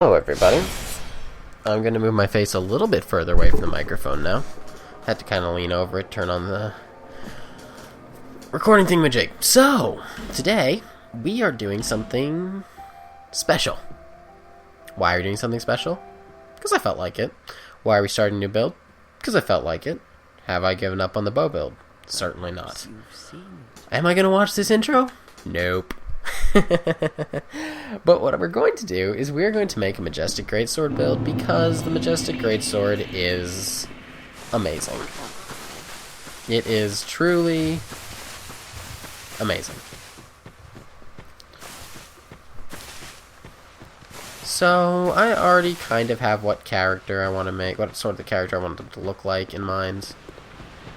Hello everybody. I'm going to move my face a little bit further away from the microphone now. Had to kind of lean over it, turn on the recording thingamajig. So, today, we are doing something special. Why are we doing something special? Because I felt like it. Why are we starting a new build? Because I felt like it. Have I given up on the bow build? Certainly not. Am I going to watch this intro? Nope. But what we're going to do is we're going to make a Majestic Greatsword build because the Majestic Greatsword is amazing. It is truly amazing. So, I already kind of have what character I want to make, what sort of the character I want them to look like in mind.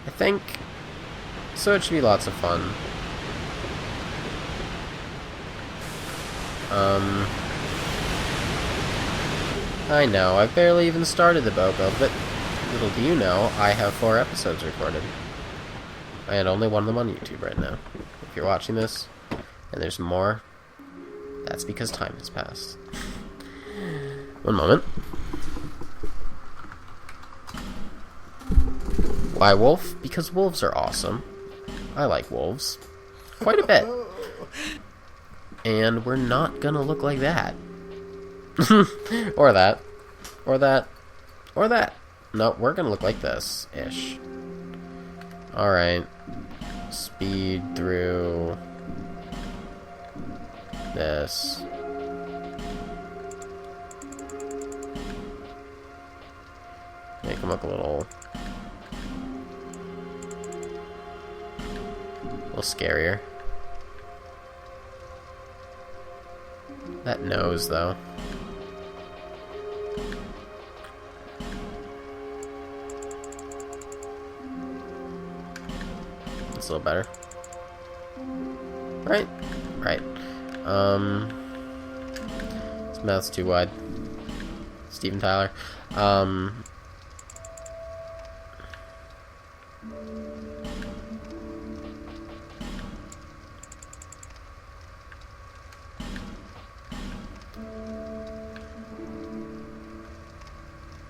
I think, so it should be lots of fun. I know, I've barely even started the bow build, but little do you know, I have 4 episodes recorded. And only one of them on YouTube right now. If you're watching this, and there's more, that's because time has passed. One moment. Why wolf? Because wolves are awesome. I like wolves. Quite a bit. And we're not gonna look like that. Or that. Or that. Or that. No, we're gonna look like this-ish. Alright. Speed through this. Make him look a little scarier. That nose, though. It's a little better. Right? Right. His mouth's too wide. Steven Tyler.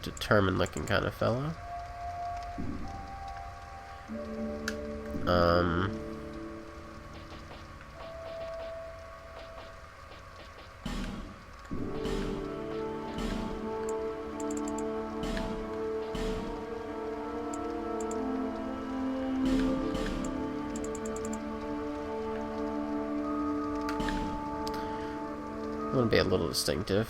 Determined looking kind of fellow. I want to be a little distinctive.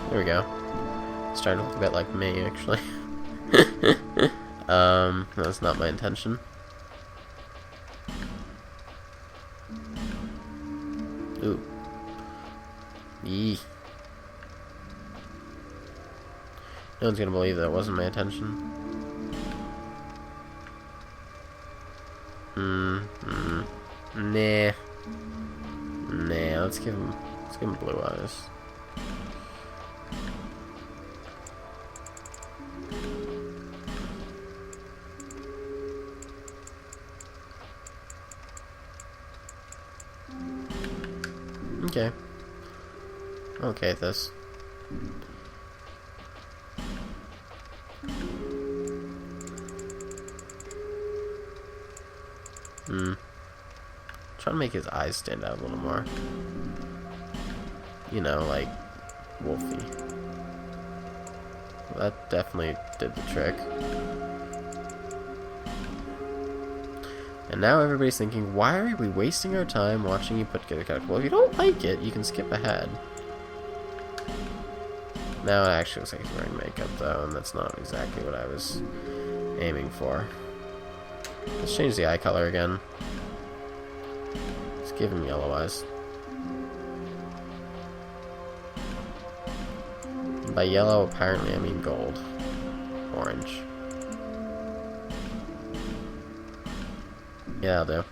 There we go. Starting to look a bit like me, actually. That's not my intention. Ooh. Yee. No one's gonna believe that wasn't my intention. Nah. Nah, let's give him blue eyes. Okay. Okay with this. Trying to make his eyes stand out a little more. You know, like wolfy. Well, that definitely did the trick. And now everybody's thinking, why are we wasting our time watching you put together a character? Well, if you don't like it, you can skip ahead. Now it actually looks like he's wearing makeup, though, and that's not exactly what I was aiming for. Let's change the eye color again. Let's give him yellow eyes. And by yellow, apparently I mean gold. Orange. Yeah, that'll do.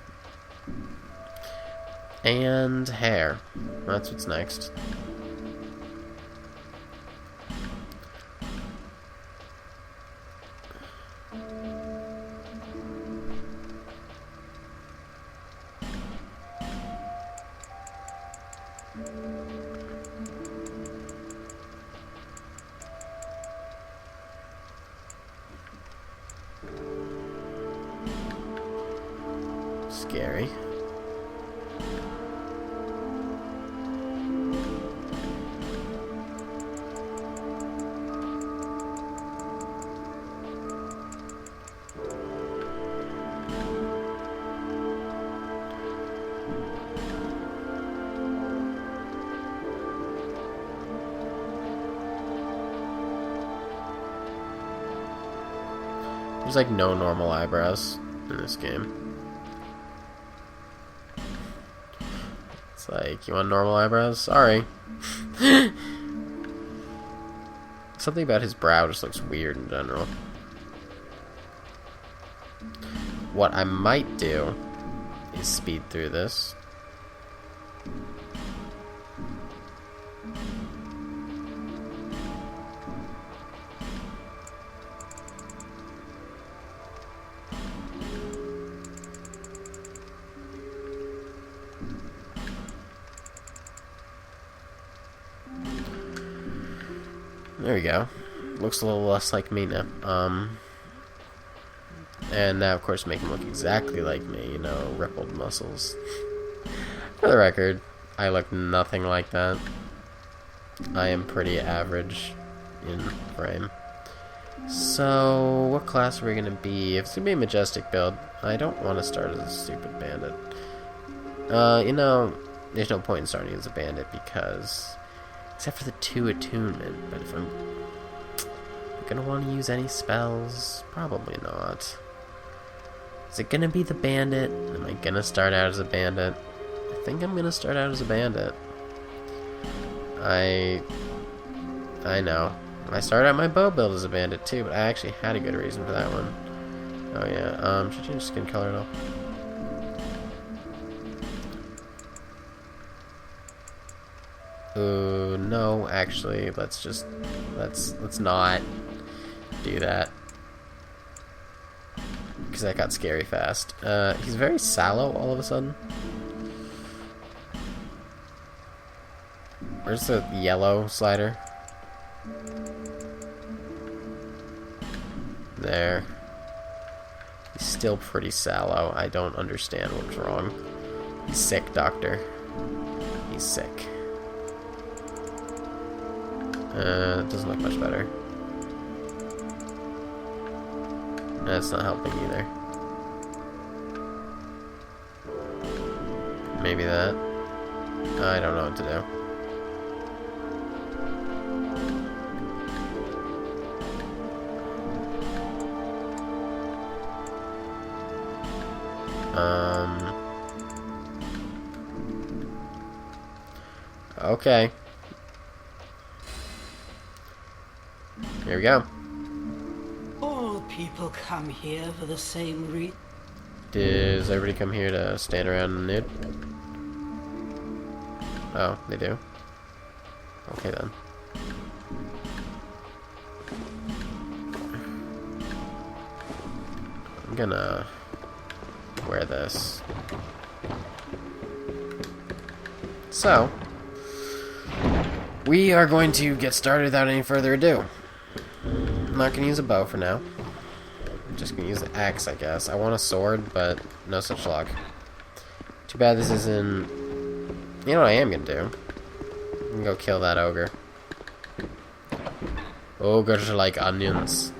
And hair. That's what's next. scary. There's like no normal eyebrows in this game. It's like, you want normal eyebrows? Sorry. Something about his brow just looks weird in general. What I might do is speed through this. There we go. Looks a little less like me now. And now, of course, make him look exactly like me, you know, rippled muscles. For the record, I look nothing like that. I am pretty average in frame. So, what class are we going to be? If it's going to be a Majestic build, I don't want to start as a stupid bandit. You know, there's no point in starting as a bandit because... except for the 2 attunement, but if I'm gonna want to use any spells, probably not. Is it gonna be the bandit? Am I gonna start out as a bandit? I think I'm gonna start out as a bandit. I know. I started out my bow build as a bandit too, but I actually had a good reason for that one. Oh yeah, should I change skin color at all? No, actually, let's not do that. Because that got scary fast. He's very sallow all of a sudden. Where's the yellow slider? There. He's still pretty sallow. I don't understand what's wrong. He's sick, doctor. He's sick. Doesn't look much better. That's not helping either. Maybe that. I don't know what to do. Okay. Here we go. All people come here for the same reason. Does everybody come here to stand around nude? Oh, they do? Okay then. I'm gonna wear this. So, we are going to get started without any further ado. I'm not going to use a bow for now. I'm just going to use the axe, I guess. I want a sword, but no such luck. Too bad this isn't... You know what I am going to do? I'm going to go kill that ogre. Ogres are like onions.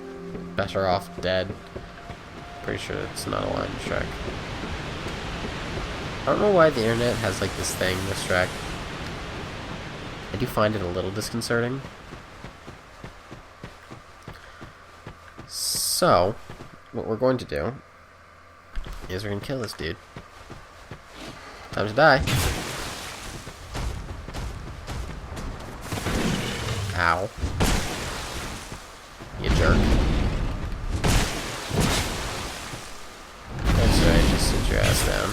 Better off dead. Pretty sure it's not a line in Shrek. I don't know why the internet has like this thing with Shrek. I do find it a little disconcerting. So, what we're going to do is we're going to kill this dude. Time to die. Ow. You jerk. That's right, just sit your ass down.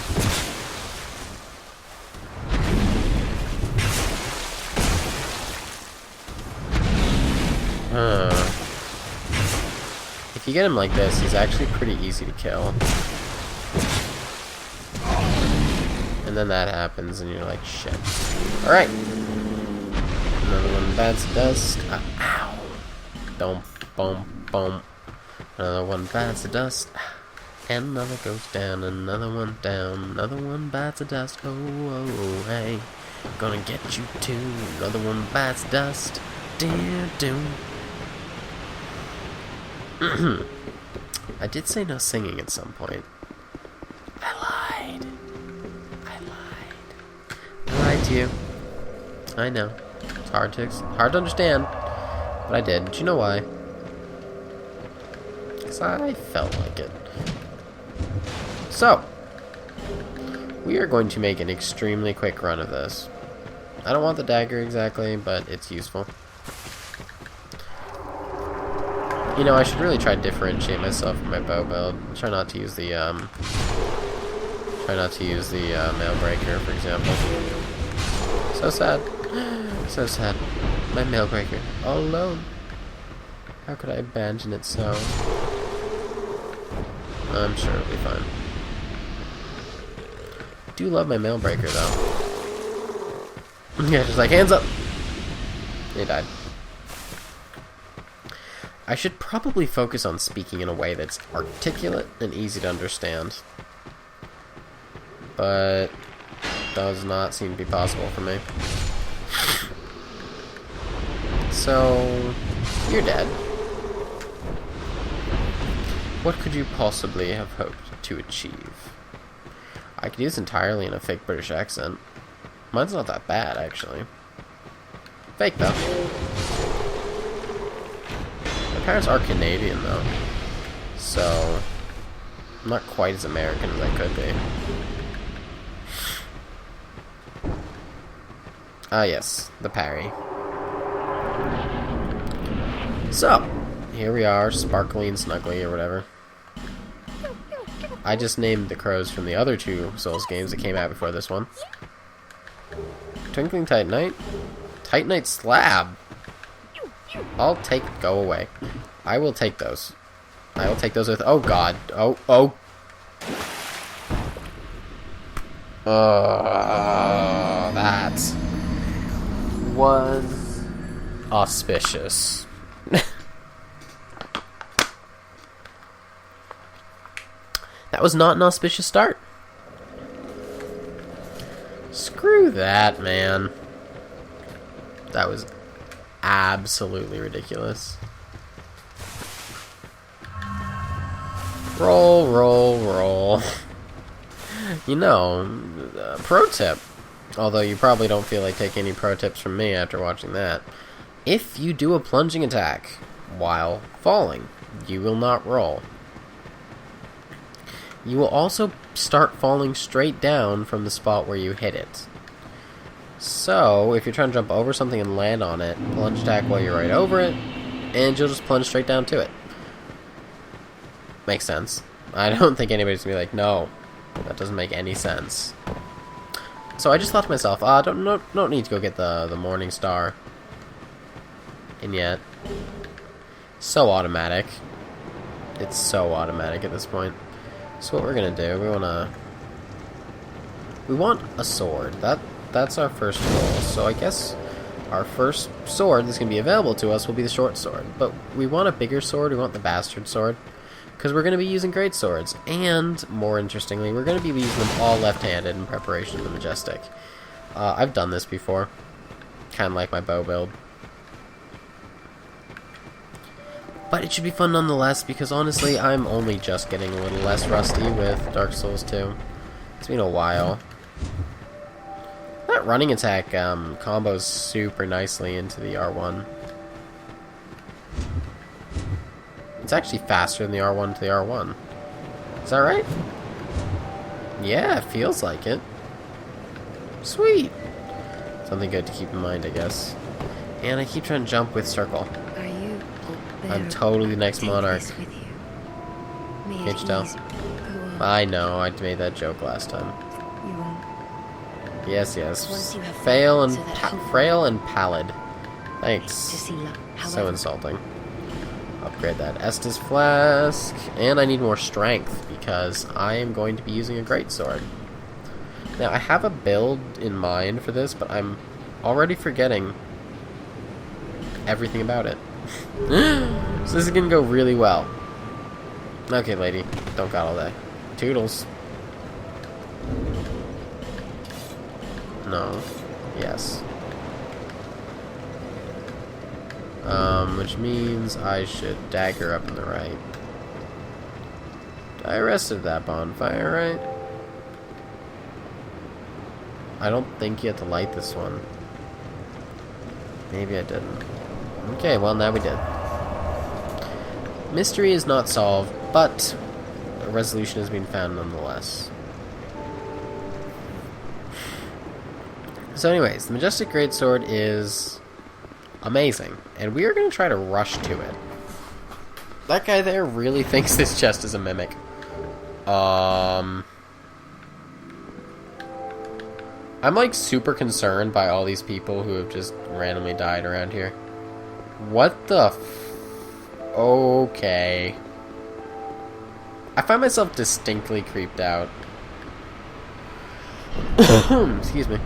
If you get him like this, he's actually pretty easy to kill. And then that happens, and you're like, shit. Alright. Another one bites the dust. Ow. Boom, boom, boom. Another one bites the dust. And another goes down, another one down, another one bites the dust. Oh, oh, oh, hey, gonna get you too. Another one bites dust. Doom. I did say no singing at some point. I lied to you. I know. It's hard to understand, but I did. Do you know why? Because I felt like it. So, we are going to make an extremely quick run of this. I don't want the dagger exactly, but it's useful. You know, I should really try to differentiate myself from my bow build. Try not to use the mail breaker, for example. So sad. So sad. My mail breaker. All alone. How could I abandon it so? I'm sure it'll be fine. I do love my mail breaker, though. Yeah, just like, hands up! He died. I should probably focus on speaking in a way that's articulate and easy to understand. But does not seem to be possible for me. So, you're dead. What could you possibly have hoped to achieve? I could use entirely in a fake British accent. Mine's not that bad, actually. Fake, though. My parents are Canadian, though. So, I'm not quite as American as I could be. Ah, yes. The parry. So, here we are, sparkly and snuggly, or whatever. I just named the crows from the other two Souls games that came out before this one. Twinkling Titanite? Titanite Slab! I'll take... Go away. I will take those. I will take those with... Oh, God. Oh. That was auspicious. That was not an auspicious start. Screw that, man. That was absolutely ridiculous. Roll. You know, pro tip. Although you probably don't feel like taking any pro tips from me after watching that. If you do a plunging attack while falling, you will not roll. You will also start falling straight down from the spot where you hit it. So, if you're trying to jump over something and land on it, plunge attack while you're right over it, and you'll just plunge straight down to it. Makes sense. I don't think anybody's gonna be like, no, that doesn't make any sense. So I just thought to myself, don't need to go get the Morning Star. And yet, so automatic. It's so automatic at this point. So what we're gonna do, we want a sword. That's our first goal. So I guess our first sword that's gonna be available to us will be the short sword. But we want a bigger sword. We want the bastard sword, because we're gonna be using great swords. And more interestingly, we're gonna be using them all left-handed in preparation for the Majestic. I've done this before, kind of like my bow build. But it should be fun nonetheless, because honestly, I'm only just getting a little less rusty with Dark Souls 2. It's been a while. That running attack combos super nicely into the R1. It's actually faster than the R1 to the R1. Is that right? Yeah, it feels like it. Sweet! Something good to keep in mind, I guess. And I keep trying to jump with circle. I'm totally the next monarch. Can't you tell? I know, I made that joke last time. Yes. Frail and pallid. Thanks. So insulting. Upgrade that Estus Flask. And I need more strength, because I am going to be using a greatsword. Now, I have a build in mind for this, but I'm already forgetting everything about it. So this is going to go really well. Okay, lady. Don't coddle that. Toodles. No. Yes. Which means I should dagger up in the right. I arrested that bonfire, right? I don't think you have to light this one. Maybe I didn't. Okay, well, now we did. Mystery is not solved, but a resolution has been found nonetheless. So anyways, the Majestic Greatsword is amazing, and we are going to try to rush to it. That guy there really thinks this chest is a mimic. I'm like super concerned by all these people who have just randomly died around here. What the okay. I find myself distinctly creeped out. Excuse me.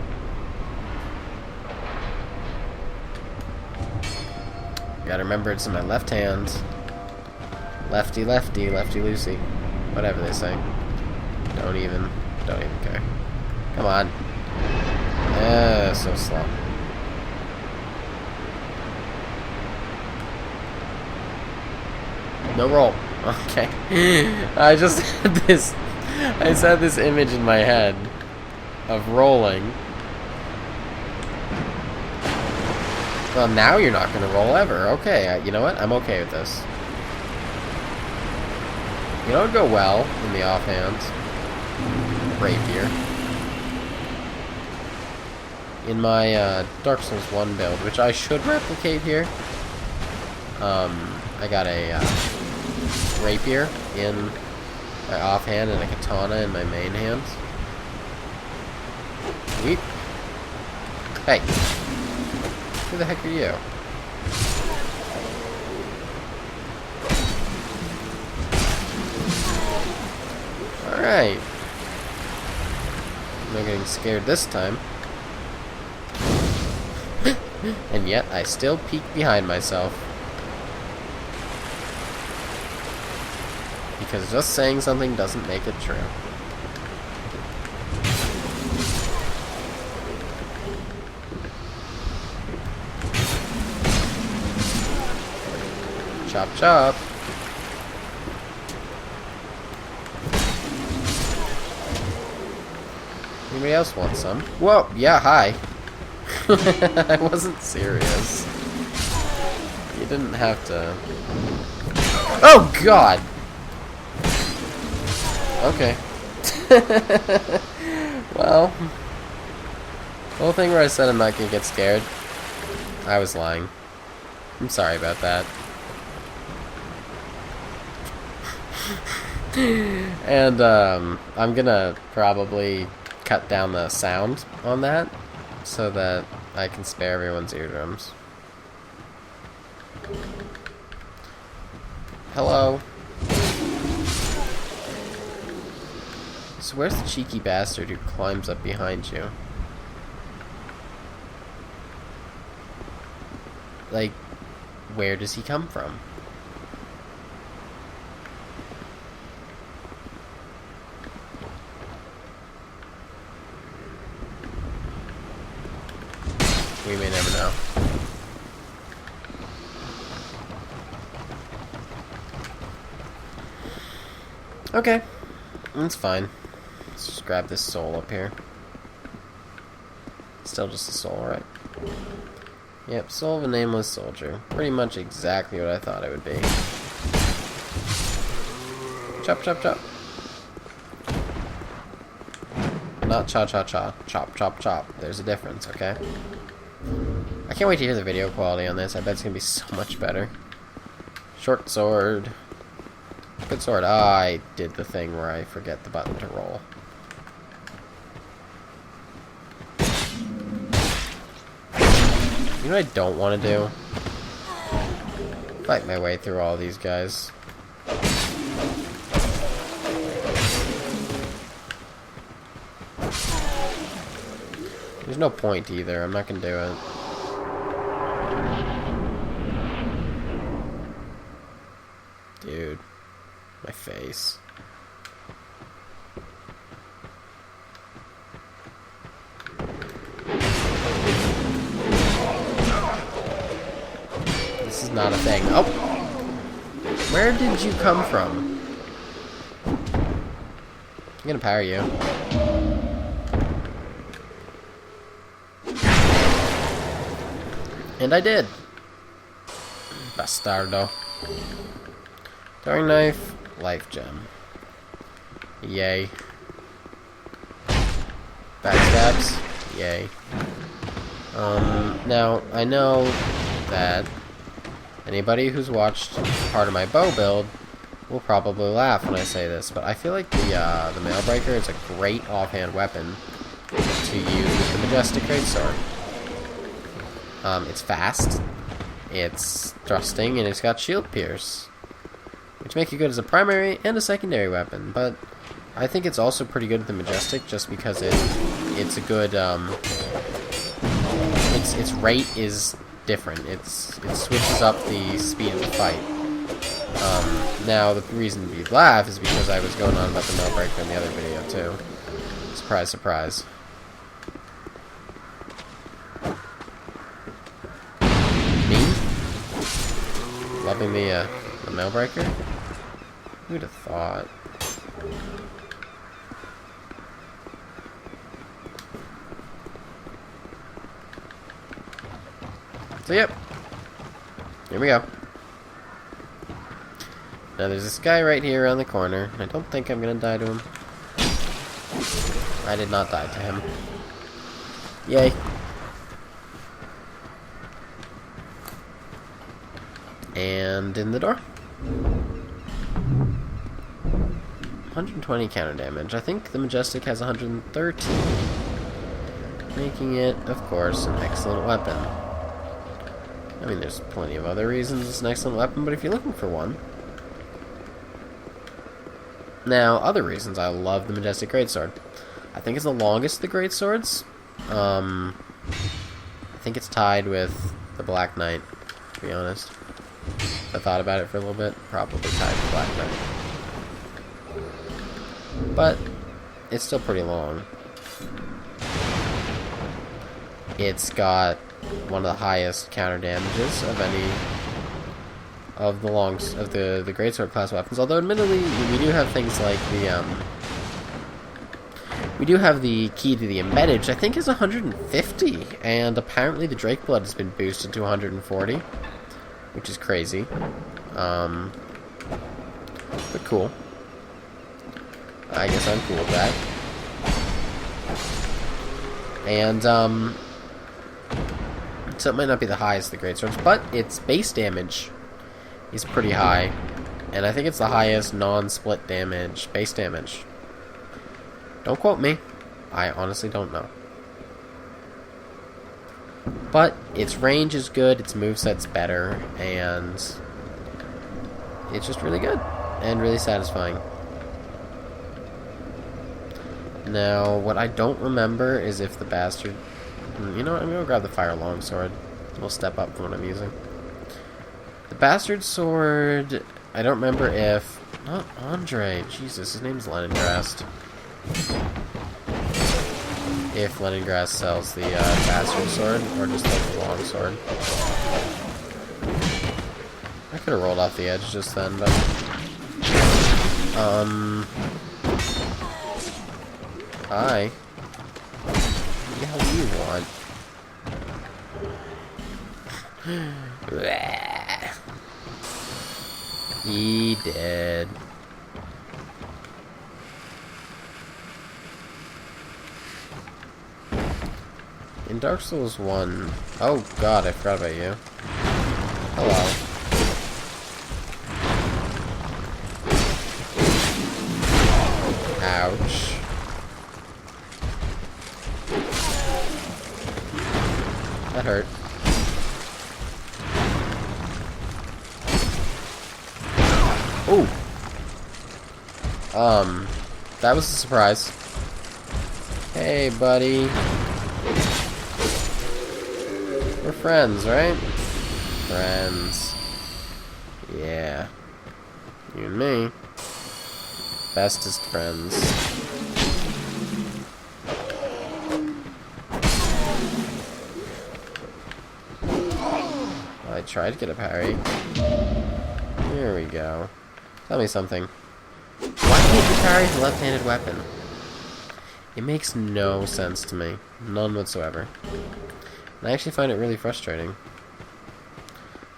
Gotta remember it's in my left hand. Lefty, lefty, lefty, loosey. Whatever they say. Don't even care. Come on. So slow. No roll. Okay. I just had this image in my head of rolling. Well, now you're not going to roll ever. Okay, you know what? I'm okay with this. You know what would go well in the offhand? Rapier. In my Dark Souls 1 build, which I should replicate here, I got a rapier in my offhand and a katana in my main hands. Weep. Hey. Who the heck are you? Alright. I'm not getting scared this time. And yet, I still peek behind myself. Because just saying something doesn't make it true. Chop chop. Anybody else want some? Whoa, yeah, hi. I wasn't serious. You didn't have to. Oh god! Okay. Well, the whole thing where I said I'm not gonna get scared, I was lying. I'm sorry about that. And I'm gonna probably cut down the sound on that so that I can spare everyone's eardrums. Hello. So where's the cheeky bastard who climbs up behind you? Like, where does he come from? We may never know. Okay. That's fine. Let's just grab this soul up here. Still just a soul, right? Yep, soul of a nameless soldier. Pretty much exactly what I thought it would be. Chop, chop, chop. Not cha-cha-cha. Chop, chop, chop. There's a difference, okay? I can't wait to hear the video quality on this. I bet it's going to be so much better. Short sword. Good sword. Ah, I did the thing where I forget the button to roll. You know what I don't want to do? Fight my way through all these guys. There's no point either. I'm not going to do it. Dude. My face. This is not a thing. Oh! Where did you come from? I'm gonna power you. And I did. Bastardo. Throwing knife, life gem. Yay. Backstabs, yay. Now, I know that anybody who's watched part of my bow build will probably laugh when I say this, but I feel like the Mailbreaker is a great offhand weapon to use with the Majestic Greatsword. It's fast, it's thrusting, and it's got shield pierce, which make it good as a primary and a secondary weapon. But I think it's also pretty good with the Majestic, just because it's a good its rate is different. It switches up the speed of the fight. Now the reason you'd laugh is because I was going on about the Mailbreaker in the other video too. Surprise, surprise. Loving the Mailbreaker? Who'd have thought? So yep. Here we go. Now there's this guy right here around the corner. I don't think I'm gonna die to him. I did not die to him. Yay. And in the door. 120 counter damage. I think the Majestic has 113. Making it, of course, an excellent weapon. I mean, there's plenty of other reasons it's an excellent weapon, but if you're looking for one... Now, other reasons I love the Majestic Greatsword. I think it's the longest of the Greatswords. I think it's tied with the Black Knight, to be honest. I thought about it for a little bit. Probably tied to Black Knight. But it's still pretty long. It's got one of the highest counter damages of any of the the Greatsword class weapons. Although admittedly we do have things like the we do have the key to the embedded, which I think is 150, and apparently the Drake Blood has been boosted to 140. Which is crazy. But cool. I guess I'm cool with that. And, so it might not be the highest of the Greatswords, but its base damage is pretty high. And I think it's the highest non-split damage, base damage. Don't quote me. I honestly don't know. But its range is good, its moveset's better, and it's just really good and really satisfying. Now, what I don't remember is if the bastard... You know what, I'm going to grab the Fire Longsword. We'll step up from what I'm using. The Bastard Sword, I don't remember if... Not Andre, Jesus, his name's Leningrast. If Leningrad sells the Bastard Sword, or just like the Longsword. I could have rolled off the edge just then, but... Hi. What the hell do you want? He dead. In Dark Souls 1... Oh god, I forgot about you. Hello. Ouch. That hurt. Ooh. That was a surprise. Hey, buddy. We're friends, right? Friends. Yeah. You and me. bestest friends. I tried to get a parry. There we go. Tell me something. Why can't you parry the left-handed weapon? It makes no sense to me. None whatsoever. And I actually find it really frustrating.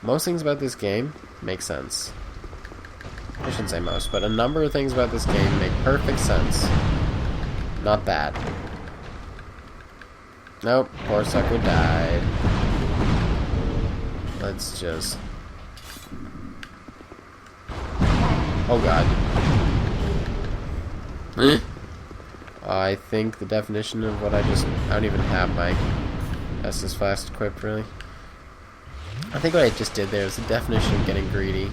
Most things about this game make sense. I shouldn't say most, but a number of things about this game make perfect sense. Not bad. Nope, poor sucker died. Let's just... Oh god. I think the definition of what I don't even have my Estus Flask equipped, really. I think what I just did there is the definition of getting greedy.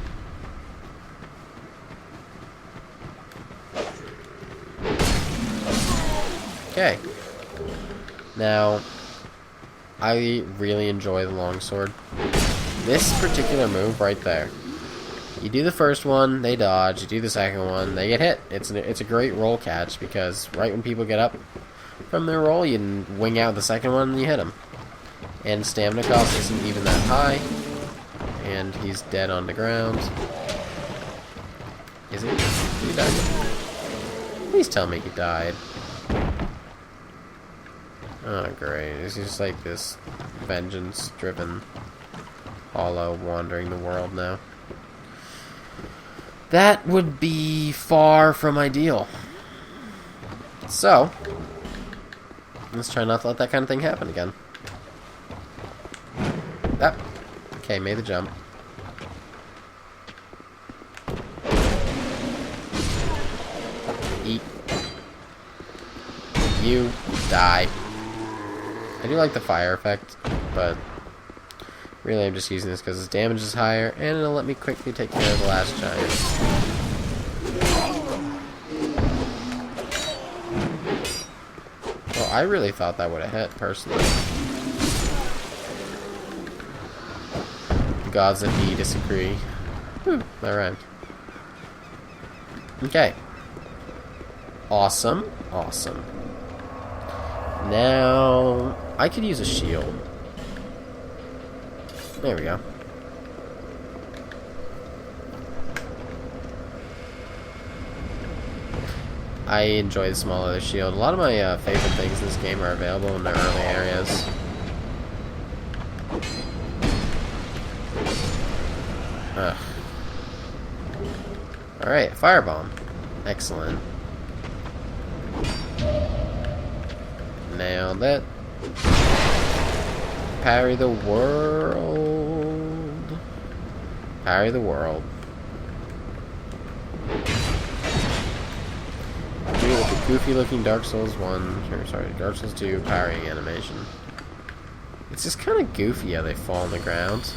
Okay. Now, I really enjoy the longsword. This particular move right there. You do the first one, they dodge. You do the second one, they get hit. It's a great roll catch because right when people get up from their roll, you wing out the second one and you hit them. And stamina cost isn't even that high. And he's dead on the ground. Is he? Did he die? Please tell me he died. Oh great, it's just like this vengeance-driven hollow wandering the world now. That would be far from ideal. So, let's try not to let that kind of thing happen again. Ah, okay, made the jump. Eat. You die. I do like the fire effect, but really I'm just using this because its damage is higher, and it'll let me quickly take care of the last giant. Well, I really thought that would have hit, personally. The gods that be disagree. Whew, that rhymed. Okay. Awesome. Awesome. Now, I could use a shield. There we go. I enjoy the small leather shield. A lot of my favorite things in this game are available in the early areas. Ugh. Alright, firebomb. Excellent. Nailed it. Parry the world. Parry the world. Do it with the goofy looking Dark Souls 1, or sorry, Dark Souls 2 parrying animation. It's just kind of goofy how they fall on the ground.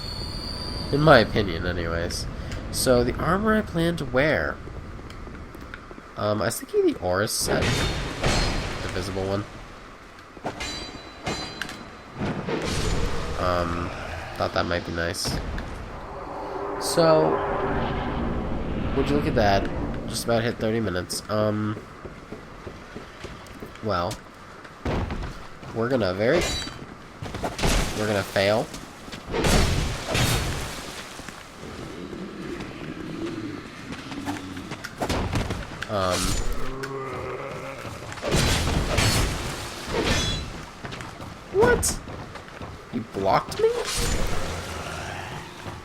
In my opinion, anyways. So, the armor I plan to wear. I was thinking the Oris set. The visible one. Thought that might be nice. So, would you look at that? Just about hit 30 minutes. Well, we're gonna fail. What? You blocked me?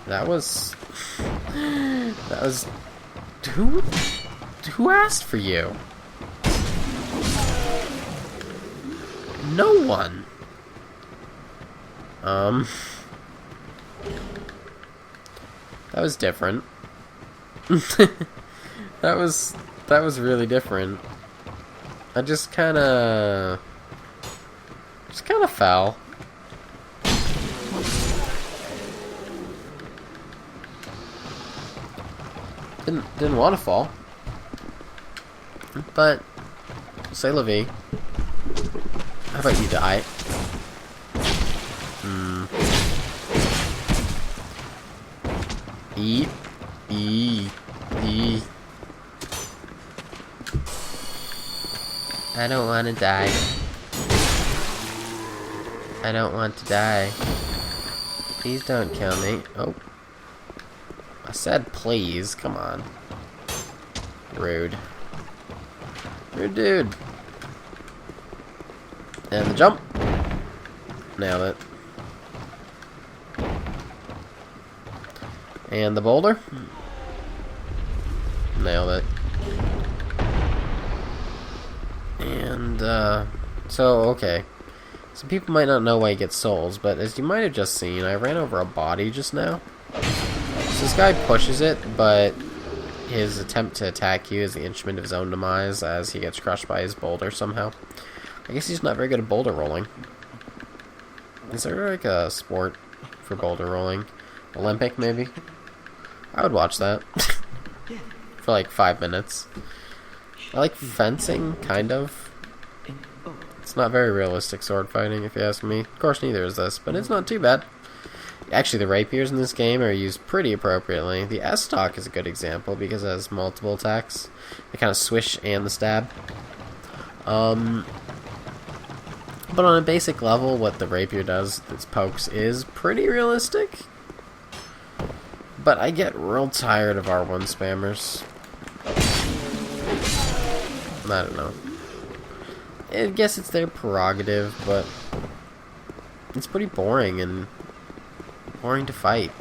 That was who asked for you? No one. That was different. That was really different. I just kind of fell. Didn't want to fall, but say la vie. How about you die? Eat. I don't want to die. I don't want to die. Please don't kill me. Oh. I said please. Come on. Rude. Rude dude. And the jump. Nailed it. And the boulder. Nailed it. And, so, okay. Some people might not know why he gets souls, but as you might have just seen, I ran over a body just now. So this guy pushes it, but his attempt to attack you is the instrument of his own demise as he gets crushed by his boulder somehow. I guess he's not very good at boulder rolling. Is there like a sport for boulder rolling? Olympic, maybe? I would watch that. For like 5 minutes. I like fencing, kind of. It's not very realistic sword fighting, if you ask me. Of course, neither is this, but it's not too bad. Actually, the rapiers in this game are used pretty appropriately. The S-stock is a good example because it has multiple attacks. The kind of swish and the stab. But on a basic level, what the rapier does, its pokes, is pretty realistic. But I get real tired of R1 spammers. I don't know. I guess it's their prerogative, but it's pretty boring and boring to fight.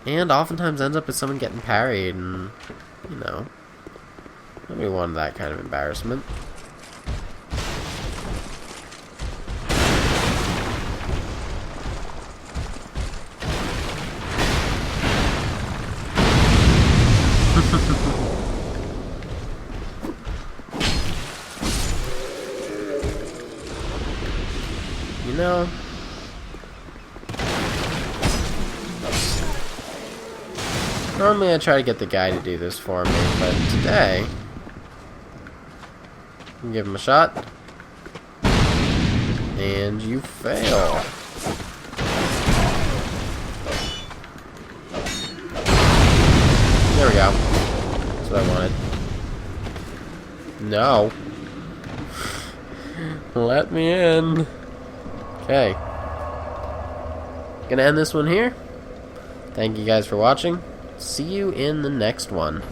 And oftentimes ends up with someone getting parried and, you know, nobody wanted that kind of embarrassment. You know, normally I try to get the guy to do this for me, but today, I'm gonna give him a shot, and you fail. There we go. That's what I wanted. No. Let me in. Okay. Gonna end this one here. Thank you guys for watching. See you in the next one.